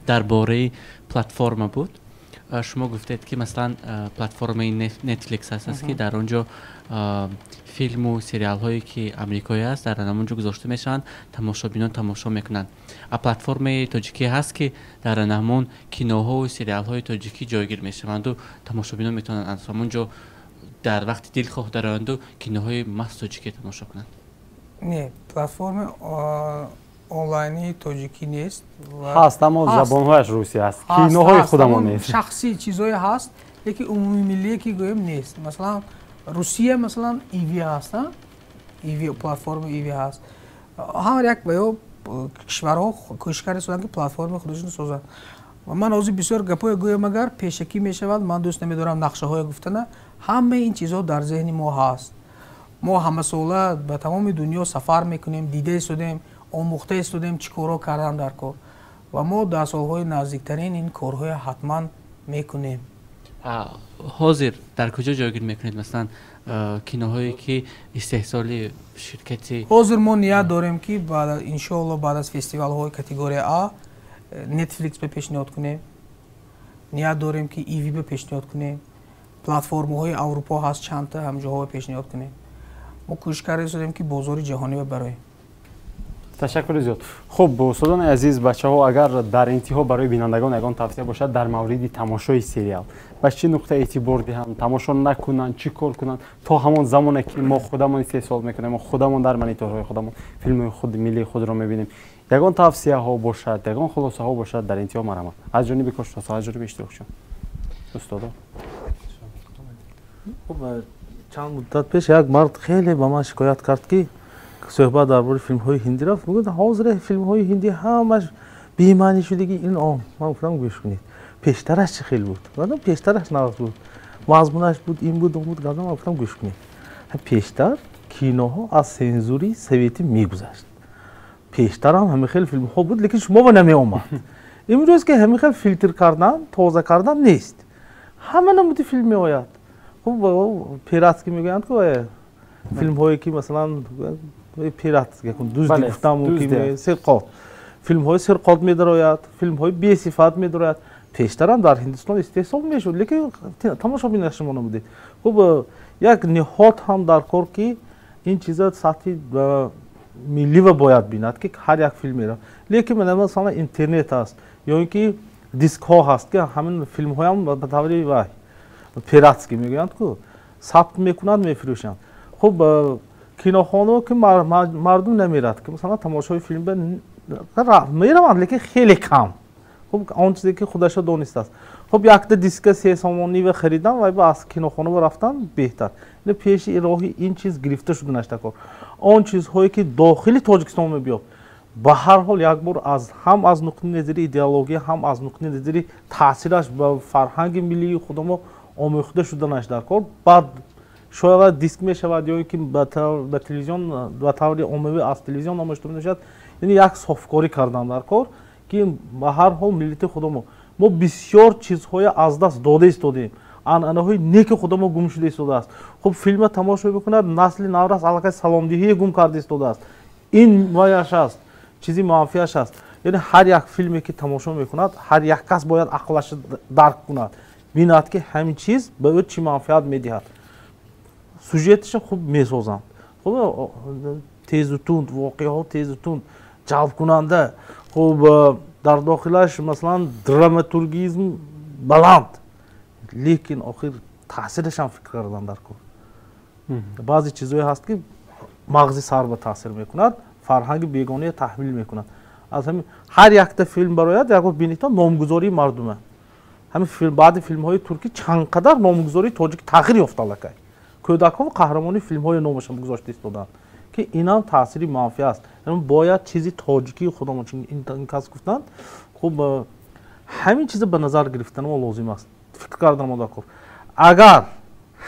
درباره پلتفرم بود. شما گفتید که مثلا پلتفرم نتفلیکس هست که در اونجا فیلم و سریال هایی که امریکایی است در اونجا گذاشته میشن، تماشابینان تماشا میکنن. پلتفرم تاجیکی هست که در همون کینوها و سریال های تاجیکی جایگیر میشوند و تماشابینان میتونن از اونجا در وقت دلخواه دارند و کینوهای مست تاجیکی تماشا کنند. نه، پلتفرم آنلاینی تاجیکی نیست. هست اما زبانهایش روسی هست. کینوهای خودمون نیست. شخصی چیزهای هست یکی عمومی ملی که گویم نیست. مثلا روسیه مثلا ایوی هست، ایوی پلتفرم ایوی هست. هر یک باید کشورها کوشش کردن که پلتفرم خودشون سازن. و من از بسیار گپای گویم اگر پیشکی میشود، من دوست نمیدارم نقشه های گفتن، همه این چیزها در ذهن ما هست. ما همه ساله به تمام دنیا سفر میکنیم، دیده استودیم، آموخته استودیم چی کارها کردن در کار و ما در سالهای نزدیکترین این کارهای حتما میکنیم. حاضر در کجا جایگیر میکنید؟ مثلا کینوهایی که استحصال شرکتی حاضر ما نیت داریم که بعد انشاءالله بعد از فستیوال های کاتگوری آ نتفلیکس به پیشنهاد کنیم، نیت داریم که ایوی به پیشنهاد کنیم، پلتفرم های اروپا هست چند تا هم جاها پیشنهاد کنیم. ما کوشش کردیم که بازار جهانی برای. تشکر زیاد. خب استادان عزیز، بچه‌ها اگر در انتها برای بینندگان یگان توصیه باشد در مورد تماشای سریال به چه نقطه اعتبار دهند، تماشا نکنند، چی کار کنند تا همون زمانی که ما خودمون استحصال میکنیم، ما خودمون در مانیتورهای خودمون فیلم خود ملی خود را میبینیم، یگان توصیه ها باشد، یگان خلاصه ها باشد در انتها مرحمت از جانب کارشناسان، از جانب اشتراکچیان. استادا خب چند مدت پیش یک مرد خیلی با من شکایت کرد که صحبت درباره فیلم های هندی رفت، میگفت حاضر فیلم های هندی همش بی معنی شدگی این عام. من گفتم گوش کنید پیشترش چه خیلی بود؟ گفتم پیشترش نقص بود، مضمونش بود، این بود اون بود. گفتم گوش کنید پیشتر کینوها از سنزوری سویتی میگذشت، پیشتر هم همه خیلی فیلم ها بود لیکن شما با نمی اومد. امروز که همه خیلی فیلتر کردن، تازه کردن نیست، همه نمودی فیلم می آید. خب پیرات که میگویند که فیلم هایی که مثلا پیرات که دوست گفتم که سرقات، فیلم های سرقات می‌دراید، فیلم های بی صفت می‌دراید. پیشتر هم در هندوستان استحصال میشد لیکن تماشابین شما نمودید. خب یک نهاد هم در کار که این چیزا سطح ملی و باید بیند که هر یک فیلم میره، لیکن مثلا اینترنت است یا اینکه دیسک ها هست که همین فیلم های هم به طوری وای پیرات که میگویند که ثبت میکنند میفروشند. خب کینوخانه که مردم نمیرد که مثلا تماشای فیلم میروند لیکن خیلی کم. خب اون چیزی که خودش دانست است. خب یک تا دیسک 3 سامانی و خریدن و با از کینوخانه رفتن بهتر. این پیش راهی این چیز گرفته شده نشده. اون چیزهایی که داخل تاجیکستان میبیاد به هر حال یک بار هم از نقطه نظر ایدئولوژی هم از نقطه نظر تاثیرش به فرهنگ ملی خودمون آمیخته شده نشده کار. بعد شاید دیسک میشود یا اینکه به تلویزیون به طور عمومی از تلویزیون آموزش میشود، یعنی یک صافکاری کردن در کار که به هر حال ملیت خودمون ما بسیار چیزهای از دست داده ایستادیم، عنعنه‌های نیک خودمون گم شده ایستاده است. خب فیلم تماشا میکند نسل نو را علاقه سلامدهی گم کرده ایستاده است. این وایش است، چیزی منفیش است. یعنی هر یک فیلمی که تماشا میکند هر یک کس باید عقلش درک کند، بیند که همین چیز به او چی منفعت میدهد. سوژه‌اش خوب میسازند. خب تیز و تند، واقعات تیز و تند، جلب کننده. خب در داخلش مثلا دراماتورگیزم بلند، لیکن آخر تاثیرش هم فکر کردن در کار. بعضی چیزایی هست که мағзи сар ба таъсир мекунад, фарҳанги бегонаи таҳвил мекунад. аз ҳамин ҳар якта филм барояд як бинед номгузории мардума. ҳамин филм баъди филмҳои туркӣ чанд қадар номгузории тоҷик тағйир ёфта аллакай. кӯдакҳо қаҳрамони филмҳои номашон гузошта истоданд ки инам таъсири манфӣ аст. бояд чизи тоҷикии худамон ин кас гуфтанд. хуб ҳамин чиза ба назар гирифтан мо лозим аст. фикр кардам одакор. агар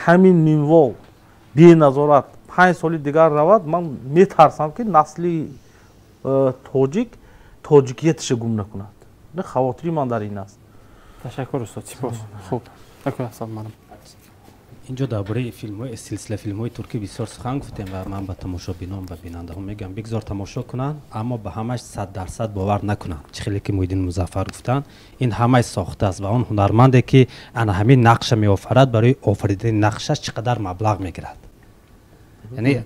ҳамин нимвол беназорат 5 соли дигар равад, ман метарсам ки насли тоҷик тоҷикиятиша гум накунад. хавотири ман дар ин аст. ташаккур устод, сипос. хуб, акӯ ҳасаб манам. инҷо дар бораи филмҳои силсила филмҳои туркӣ бисёр сухан гуфтем ва ман ба тамошобинон ва бинандаҳо мегӯям бигзор тамошо кунанд, аммо ба ҳамааш 100% бовар накунанд. чӣ хеле ки Муҳиддин Музаффар гуфтанд, ин ҳамааш сохтааст ва он ҳунарманде ки ана ҳамин нақша меофарад барои офаридани нақшаш чӣ қадар маблағ мегирад. яъне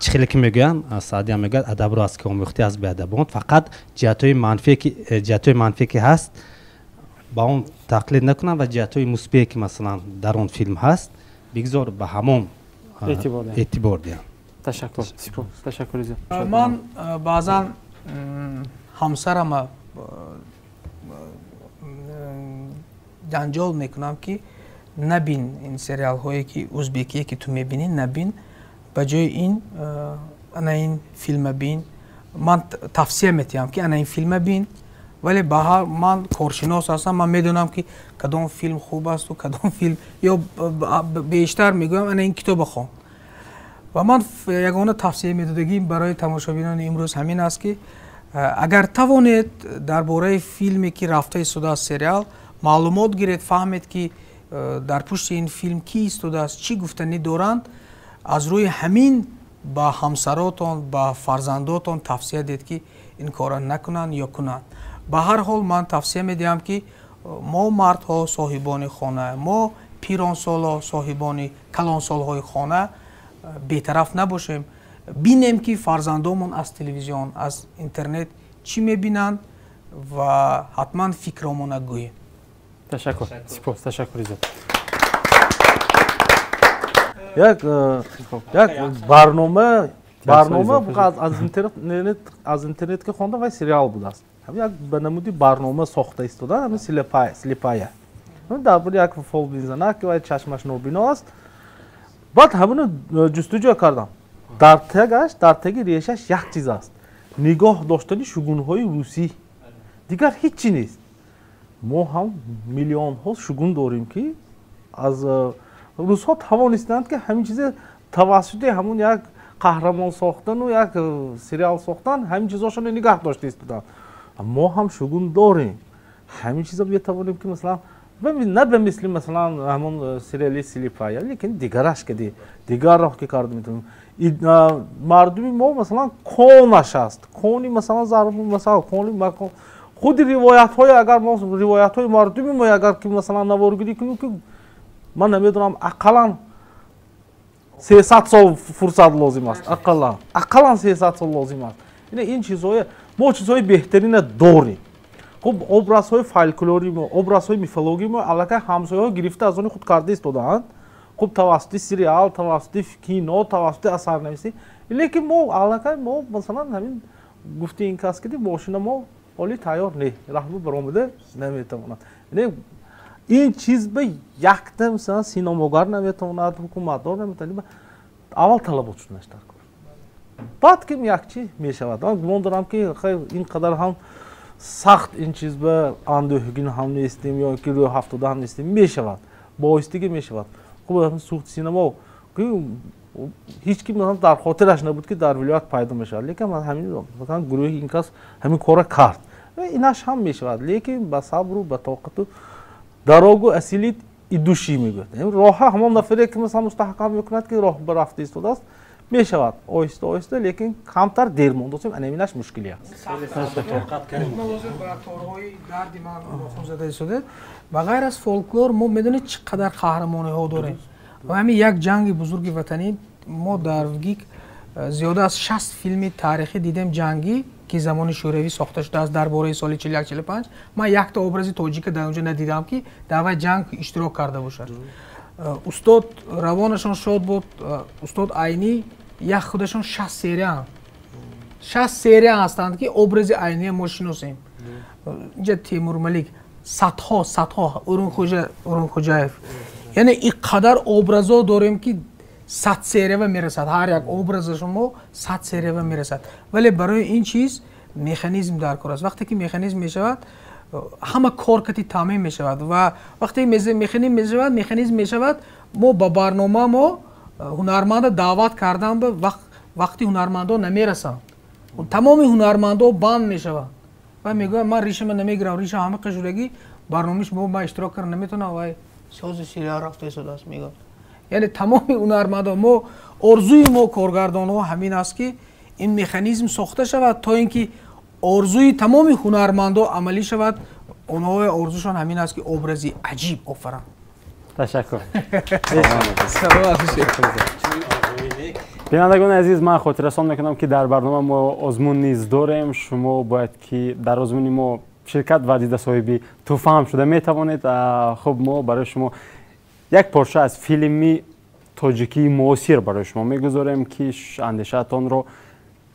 чӣ хеле ки мегӯям, Саъдия мегӯяд адабро аз ки омӯхтӣ аз беадабон, фақат ҷиҳатҳои манфие ки ҳаст ба он тақлид накунанд ва ҷиҳатҳои мусбие ки масалан дар он филм ҳаст бигзор ба ҳамон эътибор диҳанд. ташаккур, сипос. ташаккури зиёд. ман баъзан ҳамсарама ҷанҷол мекунам ки набин ин сериалҳое ки ӯзбекие ки ту мебинӣ набин, ба ҷои ин ана ин филма бин. ман тавсия метиҳам ки ана ин филма бин, вале ба ҳар ман коршинос ҳастам, ман медонам ки кадом филм хуб асту кадом филм, ё бештар мегӯям ана ин китобахон. ва ман ягона тавсия медодагим барои тамошобинони имрӯз ҳамин аст ки агар тавонед дар бораи филме ки рафта истодааст сериал маълумот гиред, фаҳмед ки дар пушти ин филм кӣ истодааст, чӣ гуфтанӣ доранд, аз рӯи ҳамин ба ҳамсаротон ба фарзандотон тавсия дед ки ин кора накунанд ё кунанд. ба ҳар ҳол ман тавсия медиҳам ки мо мардҳо соҳибони хона, мо пиронсоло соҳибони калонсолҳои хона бетараф набошем. бинем ки фарзандомон аз телевизион аз интернет чӣ мебинанд ва ҳатман фикромона гӯем. ташаккур, сипос. ташаккури зиёд. як барнома аз интернет ки хонда вай сериал будааст. як ба намуди барнома сохта истодан, ҳамин слепая. дар бори як фолбинзанак ки вай чашмаш нобино аст. баъд ҳамино ҷустуҷӯ кардам. дар таги решаш як чиз аст. нигоҳ доштани шугунҳои русӣ. дигар ҳеҷ чӣ нест. мо ҳам миллионҳо шугун дорем ки аз русҳо тавонистанд ки ҳамин чизе тавассути ҳамон як қаҳрамон сохтану як сериал сохтан ҳамин чизошоро нигаҳ дошта истоданд. мо ҳам шугун дорем. ҳамин чиза метавонем ки масалан на ба мисли масалан ҳамон сериали Слепая, лекин дигараш кади дигар роҳ ки карда метавонем. мардуми мо масалан конаш аст. кони масалан зарбу масалан кони макон худи ривоятҳои агар мо ривоятҳои мардуми мо агар ки масалан наворгирӣ кунем ки ман намедонам ақаллан 300 сол фурсат лозим аст. ақаллан 300 сол лозим аст. ин чизҳое мо чизҳои беҳтарина дорем. хуб образҳои фолклори мо, образҳои мифологии мо аллакай ҳамсояҳо гирифта аз они худ карда истодаанд. хуб тавассути сериал, тавассути кино, тавассути асарнависӣ. лекин мо аллакай мо масалан ҳамин гуфти ин кас ки мошина мо оли тайёр не, раҳбу баромада наметавонад. ин чиз ба якта масалан синомогар наметавонад, ҳукуматдор наметавонад. аввал талабот шуднаш дар кор. баъд ки якчӣ мешавад. ман гумон дорам ки ин қадар ҳам сахт ин чиз ба андӯҳгин ҳам нестем ё ки рӯи ҳафтода ҳам нестем. мешавад. боистиги мешавад. хуб сухти синемо ҳеҷ ки дар хотираш набуд ки дар вилоят пайдо мешавад. лекин ҳамин гурӯҳи ин кас ҳамин кора кард. инаш ҳам мешавад. лекин ба сабру ба тоқату дарогу асилит идушӣ мегӯяд. роҳа ҳамон нафаре ки масалан мустаҳкам мекунад ки роҳ ба рафта истодааст мешавад. оҳиста оҳиста, лекин камтар дер мондасем анаминаш мушкилӣ аст. ба ғайр аз фолклор мо медонед чӣ қадар қаҳрамониҳо дорем. ва ҳамин як ҷанги бузурги ватанӣ мо дар ВГИК зиёда аз 60 филми таърихӣ дидем ҷангӣ ки замони шӯравӣ сохта шудааст дар бораи соли 41-45. ман якта образи тоҷика дар онҷо надидам ки дар вай ҷанг иштирок карда бошад. устод равонашон шод буд, устод Айнӣ як худашон 60 серия 60 серия ҳастанд ки образи айние мо шиносем. Инҷа Теймур Малик садҳо Урунхоҷаев, яъне ин қадар образо дорем ки 100 сериява мерасад, ҳар як образашон мо 100 сериява мерасад, вале барои ин чиз механизм дар кор аст. Вақте ки механизм мешавад, ҳама коркати таъмин мешавад ва вақте механизм мешавад, мо ба барнома мо ҳунарманда даъват кардан ба вақти ҳунармандо намерасанд. тамоми ҳунармандо банд мешавад ва мегӯяд ман ришама намегирам, риша ҳама қижурагӣ барномаиш мо ман иштирок карда наметавонам ва сози сериал рафта истодааст мегӯяд. яъне тамоми ҳунармандо мо орзуи мо коргардонҳо ҳамин аст ки ин механизм сохта шавад то ин ки орзуи тамоми ҳунармандо амалӣ шавад. онҳои орзушон ҳамин аст ки образи аҷиб офаранд. ташаккур. бинандагони азиз, ман хотиррасон мекунам ки дар барнома мо озмун низ дорем. шумо бояд ки дар озмуни мо ширкат вардида соҳиби тӯҳфа ҳам шуда метавонед. хуб, мо барои шумо як порша аз филми тоҷикии муосир барои шумо мегузорем ки андешаатонро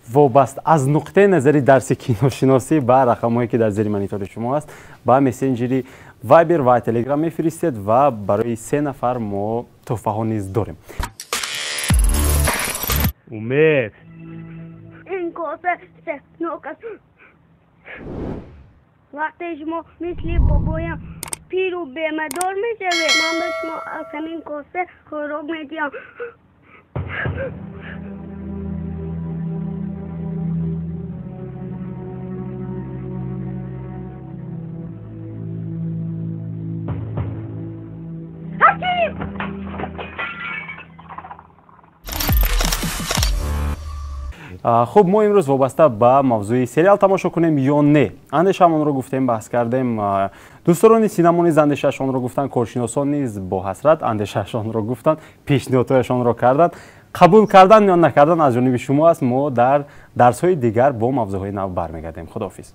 вобаста аз нуқтаи назари дарси киношиносӣ ба рақамҳое ки дар зери монитори шумо аст ба месенҷери Viber ва Telegram мефиристед ва барои 3 нафар мо тӯҳфаҳо низ дорем. Умед. این کاسه سفنوک است. وقتی شما مثل بابایم پیر و بیمدار میشوید، من به شما از همین کاسه خوراک میدیم. حکیم! хуб, мо имрӯз вобаста ба мавзӯи сериал тамошо кунем ё не. андешаамонро гуфтем, баҳс кардем. дӯстдорони синамо низ андешаашонро гуфтанд, коршиносон низ бо ҳасрат андешаашонро гуфтанд, пешниҳодҳояшонро карданд. қабул кардан ё накардан аз ҷониби шумо аст. мо дар дарсҳои дигар бо мавзӯъҳои нав бармегардем. худоҳафиз.